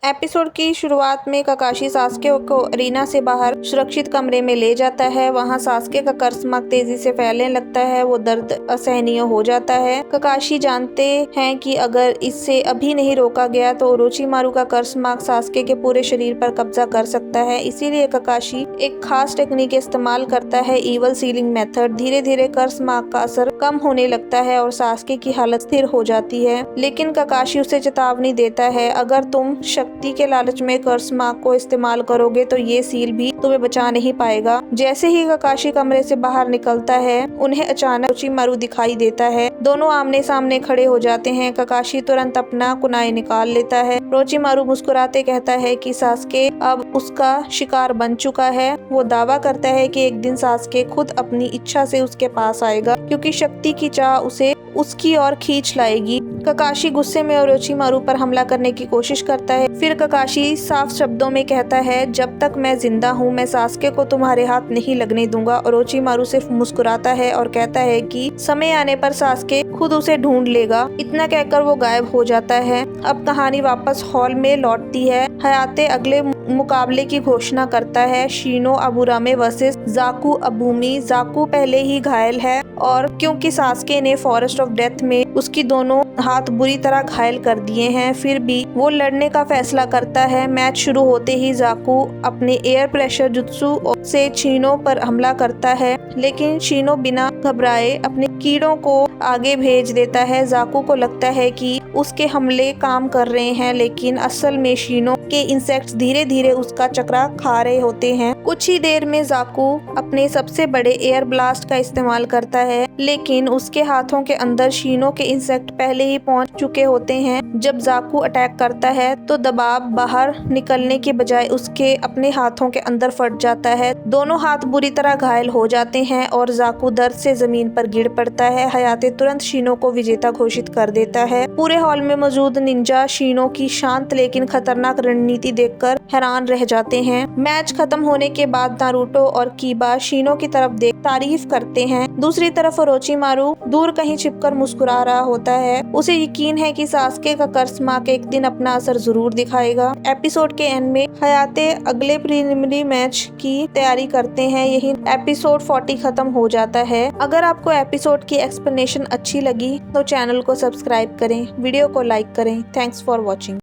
Episode की शुरुआत में ककाशी सास्के को अरीना से बाहर सुरक्षित कमरे में ले जाता है। वहां सास्के का कर्स्माक तेजी से फैलने लगता है। वो दर्द असहनीय हो जाता है। ककाशी जानते हैं कि अगर इससे अभी नहीं रोका गया तो ओरोचिमारू का कर्स्माक सास्के के पूरे शरीर पर कब्जा कर सकता है। इसीलिए ककाशी एक खास टेक्निक इस्तेमाल करता है, इवल सीलिंग मेथड। धीरे धीरे कर्स्माक का असर कम होने लगता है और सास्के की हालत स्थिर हो जाती है। लेकिन ककाशी उसे चेतावनी देता है, अगर तुम शक्ति के लालच में कर्स्माक को इस्तेमाल करोगे तो ये सील भी तुम्हें बचा नहीं पाएगा। जैसे ही ककाशी कमरे से बाहर निकलता है, उन्हें अचानक ओरोचिमारू दिखाई देता है। दोनों आमने सामने खड़े हो जाते हैं। ककाशी तुरंत अपना कुनाई निकाल लेता है। ओरोचिमारू मुस्कुराते कहता है कि सास्के अब उसका शिकार बन चुका है। वो दावा करता है कि एक दिन सास्के खुद अपनी इच्छा से उसके पास आएगा, क्योंकि शक्ति की चाह उसे उसकी ओर खींच लाएगी। ककाशी गुस्से में ओरोचिमारू पर हमला करने की कोशिश करता है। फिर ककाशी साफ शब्दों में कहता है, जब तक मैं जिंदा हूँ मैं सास्के को तुम्हारे हाथ नहीं लगने दूंगा। ओरोचिमारू सिर्फ मुस्कुराता है और कहता है कि समय आने पर सास्के खुद उसे ढूंढ लेगा। इतना कहकर वो गायब हो जाता है। अब कहानी वापस हॉल में लौटती है। हयाते अगले मुकाबले की घोषणा करता है, Shino Aburame versus Zaku Abumi. Zaku पहले ही घायल है और क्योंकि सास्के ने फॉरेस्ट ऑफ डेथ में उसकी दोनों हाथ बुरी तरह घायल कर दिए हैं, फिर भी वो लड़ने का फैसला करता है। मैच शुरू होते ही जाकू अपने एयर प्रेशर जुत्सु से शिनो पर हमला करता है, लेकिन शिनो बिना घबराए अपने कीड़ों को आगे भेज देता है। जाकू को लगता है कि उसके हमले काम कर रहे हैं, लेकिन असल में शिनो के इंसेक्ट्स धीरे धीरे उसका चक्रा खा रहे होते हैं। कुछ ही देर में जाकू अपने सबसे बड़े एयर ब्लास्ट का इस्तेमाल करता है, लेकिन उसके हाथों के अंदर शिनो के इंसेक्ट पहले ही पहुंच चुके होते हैं। जब जाकू अटैक करता है तो दबाव बाहर निकलने के बजाय उसके अपने हाथों के अंदर फट जाता है। दोनों हाथ बुरी तरह घायल हो जाते हैं और जाकू दर्द से जमीन पर गिर पड़ता है। हयाते तुरंत शिनो को विजेता घोषित कर देता है। पूरे हॉल में मौजूद निंजा शिनो की शांत लेकिन खतरनाक रणनीति देखकर हैरान रह जाते हैं। मैच खत्म होने के बाद नारुतो और कीबा शिनो की तरफ देख तारीफ करते हैं। दूसरी तरफ ओरोचिमारू दूर कहीं छिपकर मुस्कुरा रहा होता है। उसे यकीन है कि सास्के का कर्स्माक एक दिन अपना असर जरूर दिखाएगा। एपिसोड के एंड में हयाते अगले प्रीलिमिनरी मैच की तैयारी करते हैं। यही एपिसोड 40 खत्म हो जाता है। अगर आपको एपिसोड की एक्सप्लेनेशन अच्छी लगी तो चैनल को सब्सक्राइब करें, वीडियो को लाइक करें। Thanks for watching.